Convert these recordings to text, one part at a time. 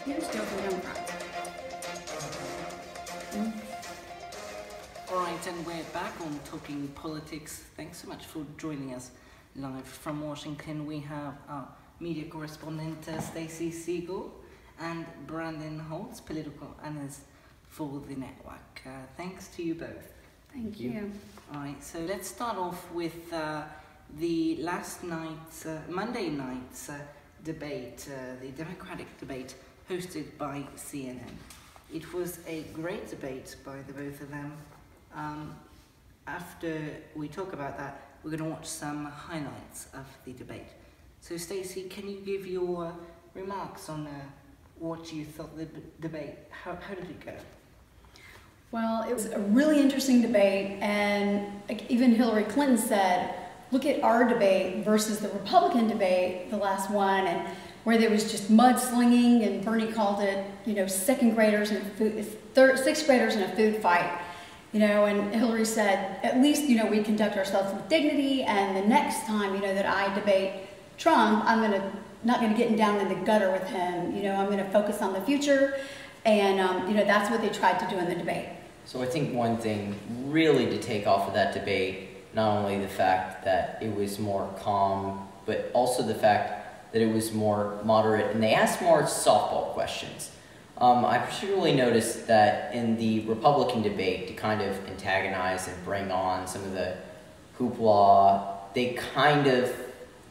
You're still for Democrats. All right, and we're back on Talking Politics. Thanks so much for joining us live from Washington. We have our media correspondent Stacey Siegel and Brandon Holtz, political analyst for the network. Thanks to you both. Thank you. All right, so let's start off with the last night's, Monday night's debate, the Democratic debate hosted by CNN. It was a great debate by the both of them. After we talk about that, we're going to watch some highlights of the debate. So Stacey, can you give your remarks on what you thought the debate, how did it go? Well, it was a really interesting debate, and even Hillary Clinton said, look at our debate versus the Republican debate, the last one, and where there was just mudslinging, and Bernie called it, second graders and sixth graders in a food fight. And Hillary said, at least, we conduct ourselves with dignity, and the next time, that I debate Trump, I'm not going to get down in the gutter with him. I'm going to focus on the future, and, that's what they tried to do in the debate. So I think one thing really to take off of that debate, not only the fact that it was more calm, but also the fact that it was more moderate, and they asked more softball questions. I particularly noticed that in the Republican debate, to kind of antagonize and bring on some of the hoopla, they kind of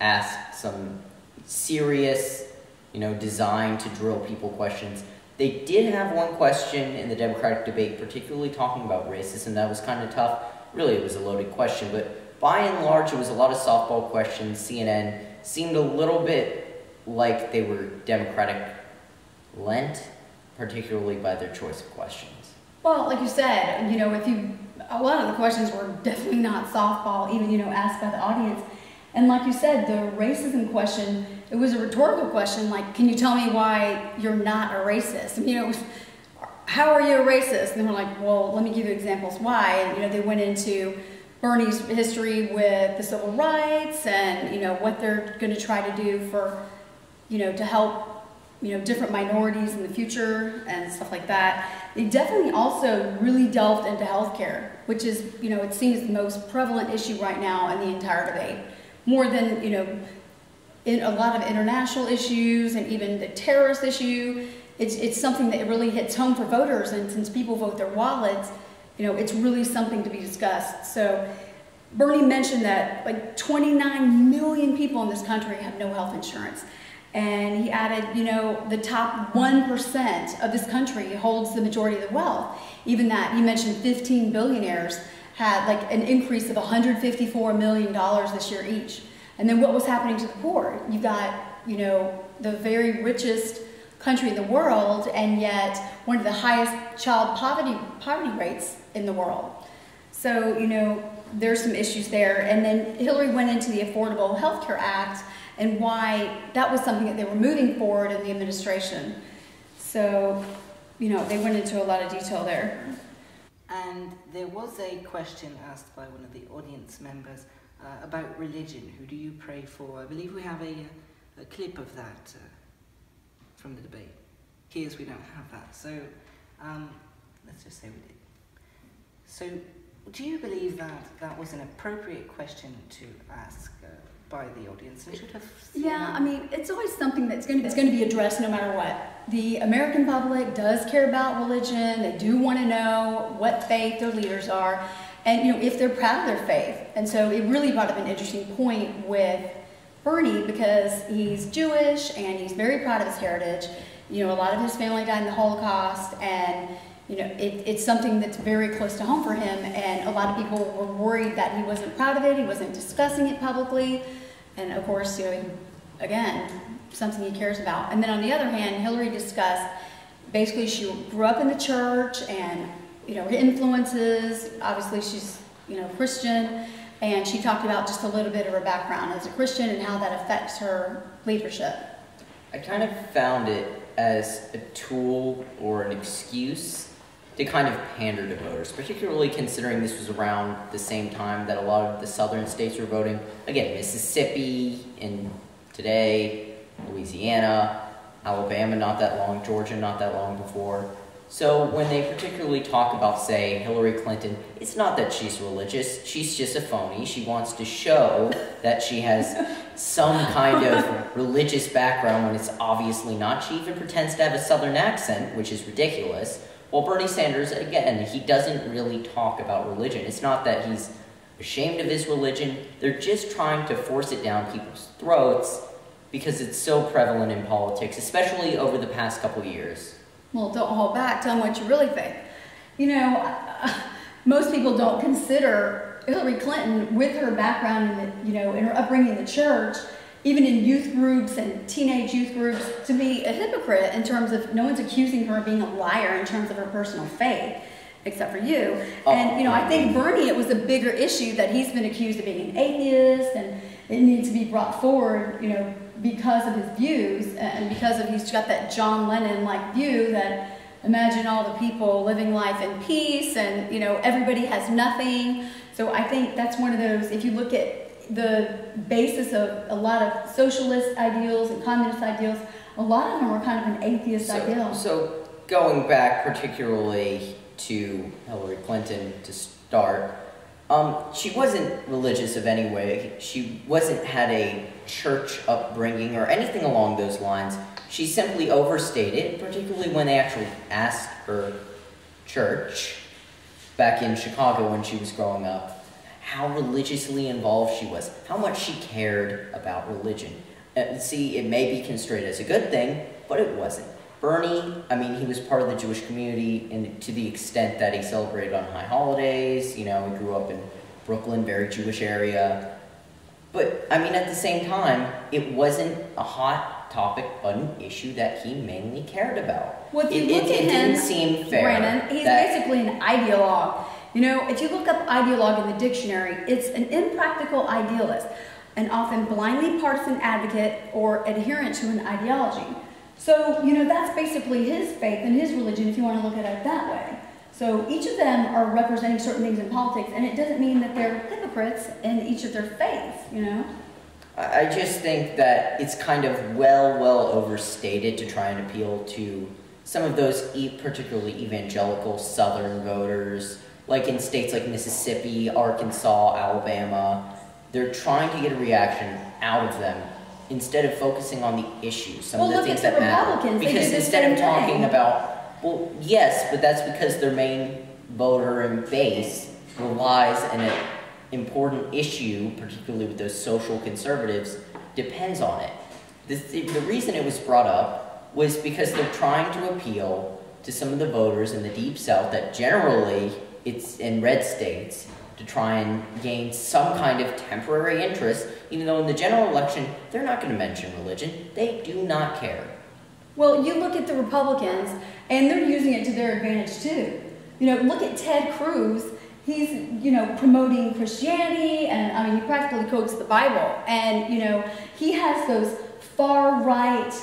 asked some serious, designed to drill people questions. They did have one question in the Democratic debate, particularly talking about racism. That was kind of tough. Really, it was a loaded question, but by and large, it was a lot of softball questions. CNN seemed a little bit like they were Democratic-lent, particularly by their choice of questions. Well, like you said, a lot of the questions were definitely not softball, even, asked by the audience. And like you said, the racism question, it was a rhetorical question, like, can you tell me why you're not a racist? It was, how are you a racist? And they were like, well, let me give you examples why. And, they went into Bernie's history with the civil rights and, what they're going to try to do for, to help, different minorities in the future and stuff like that. They definitely also really delved into healthcare, which is, it seems the most prevalent issue right now in the entire debate. More than, in a lot of international issues and even the terrorist issue. It's something that really hits home for voters, and since people vote their wallets, it's really something to be discussed. So Bernie mentioned that like 29 million people in this country have no health insurance. And he added, the top 1% of this country holds the majority of the wealth. Even that, he mentioned 15 billionaires had like an increase of $154 million this year each. And then what was happening to the poor? You got, the very richest country in the world, and yet one of the highest child poverty rates in the world. So, there's some issues there. And then Hillary went into the Affordable Health Care Act and why that was something that they were moving forward in the administration. So, they went into a lot of detail there. And there was a question asked by one of the audience members about religion. Who do you pray for? I believe we have a clip of that from the debate. Here's we don't have that. So let's just say we did. So do you believe that that was an appropriate question to ask by the audience? And should have it's always something that's going to be addressed no matter what. The American public does care about religion. They do want to know what faith their leaders are, and if they're proud of their faith. And so it really brought up an interesting point with Bernie, because he's Jewish and he's very proud of his heritage. A lot of his family died in the Holocaust, and it's something that's very close to home for him, and a lot of people were worried that he wasn't proud of it, he wasn't discussing it publicly, and of course, again, something he cares about. And then on the other hand, Hillary discussed, basically she grew up in the church, and her influences, obviously she's Christian, and she talked about just a little bit of her background as a Christian and how that affects her leadership. I kind of found it as a tool or an excuse to kind of pander to voters, particularly considering this was around the same time that a lot of the southern states were voting. Again, Mississippi, and today, Louisiana, Alabama not that long, Georgia not that long before. So when they particularly talk about, say, Hillary Clinton, it's not that she's religious. She's just a phony. She wants to show that she has some kind of religious background when it's obviously not. She even pretends to have a Southern accent, which is ridiculous. Well, Bernie Sanders, again, he doesn't really talk about religion. It's not that he's ashamed of his religion. They're just trying to force it down people's throats because it's so prevalent in politics, especially over the past couple years. Well, don't hold back. Tell them what you really think. You know, most people don't consider Hillary Clinton, with her background in the, you know, in her upbringing in the church, even in youth groups and teenage youth groups, to be a hypocrite in terms of no one's accusing her of being a liar in terms of her personal faith, except for you. And, you know, I think Bernie, it was a bigger issue that he's been accused of being an atheist, and it needs to be brought forward, you know, because of his views and because of he's got that John Lennon-like view that imagine all the people living life in peace and, you know, everybody has nothing. So I think that's one of those, if you look at the basis of a lot of socialist ideals and communist ideals, a lot of them are kind of an atheist ideal. So going back particularly to Hillary Clinton to start, she wasn't religious of any way. She had a church upbringing or anything along those lines. She simply overstated, particularly when they actually asked her church back in Chicago when she was growing up, how religiously involved she was, how much she cared about religion. See, it may be construed as a good thing, but it wasn't. Bernie, I mean, he was part of the Jewish community and to the extent that he celebrated on high holidays. You know, he grew up in Brooklyn, very Jewish area. But, I mean, at the same time, it wasn't a hot topic, but an issue that he mainly cared about. Well, if you look at him, didn't seem fair. Brandon, he's basically an ideologue. You know, if you look up ideologue in the dictionary, it's an impractical idealist, an often blindly partisan advocate or adherent to an ideology. So, you know, that's basically his faith and his religion, if you want to look at it that way. So each of them are representing certain things in politics, and it doesn't mean that they're hypocrites in each of their faiths, you know? I just think that it's kind of well overstated to try and appeal to some of those particularly evangelical Southern voters, like in states like Mississippi, Arkansas, Alabama. They're trying to get a reaction out of them instead of focusing on the issues, some of the things that matter. Because instead of talking about, well, yes, but that's because their main voter and base relies on an important issue, particularly with those social conservatives, depends on it. The reason it was brought up was because they're trying to appeal to some of the voters in the Deep South that generally it's in red states to try and gain some kind of temporary interest, even though in the general election, they're not going to mention religion. They do not care. Well, you look at the Republicans, and they're using it to their advantage, too. You know, look at Ted Cruz. He's, you know, promoting Christianity, and, I mean, he practically quotes the Bible. And, you know, he has those far-right,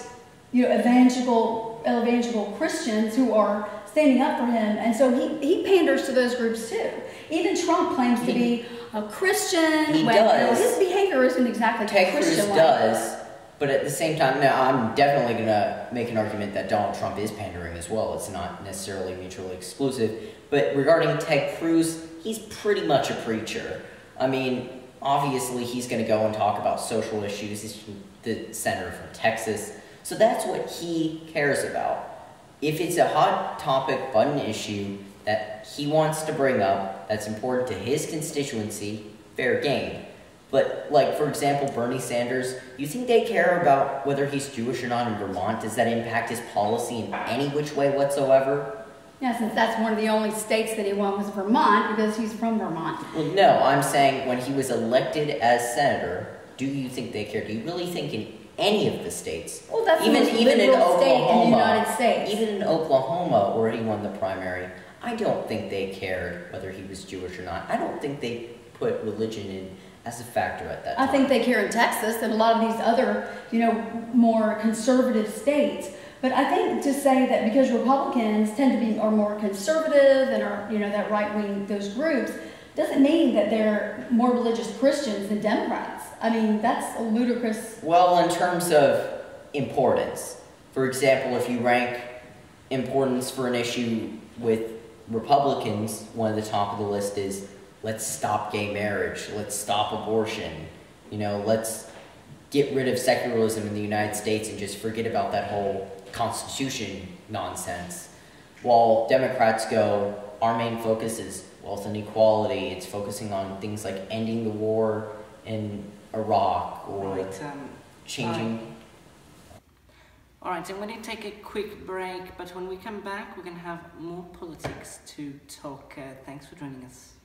you know, evangelical Christians who are standing up for him. And so he panders to those groups, too. Even Trump claims to be a Christian. He does. His behavior isn't exactly Ted Christian. Cruz does, but at the same time, now I'm definitely going to make an argument that Donald Trump is pandering as well. It's not necessarily mutually exclusive. But regarding Ted Cruz, he's pretty much a preacher. I mean, obviously he's going to go and talk about social issues. He's the senator from Texas. So that's what he cares about. If it's a hot topic button issue that he wants to bring up, that's important to his constituency, fair game. But, like, for example, Bernie Sanders, you think they care about whether he's Jewish or not in Vermont? Does that impact his policy in any which way whatsoever? Yeah, since that's one of the only states that he won was Vermont, because he's from Vermont. Well, no, I'm saying when he was elected as senator, do you think they care? Do you really think in any of the states? Well, that's even in Oklahoma, state in the United States. Even in Oklahoma, where he won the primary, I don't think they cared whether he was Jewish or not. I don't think they put religion in as a factor at that time. I think they care in Texas and a lot of these other, you know, more conservative states. But I think to say that because Republicans tend to be are more conservative and are, you know, that right-wing, those groups, doesn't mean that they're more religious Christians than Democrats. I mean, that's a ludicrous... Well, in terms of importance, For example, if you rank importance for an issue with Republicans, one of the top of the list is let's stop gay marriage, let's stop abortion, let's get rid of secularism in the United States and just forget about that whole Constitution nonsense. While Democrats go, our main focus is wealth inequality, it's focusing on things like ending the war in Iraq or changing... All right, I'm going to take a quick break, but when we come back, we're going to have more politics to talk. Thanks for joining us.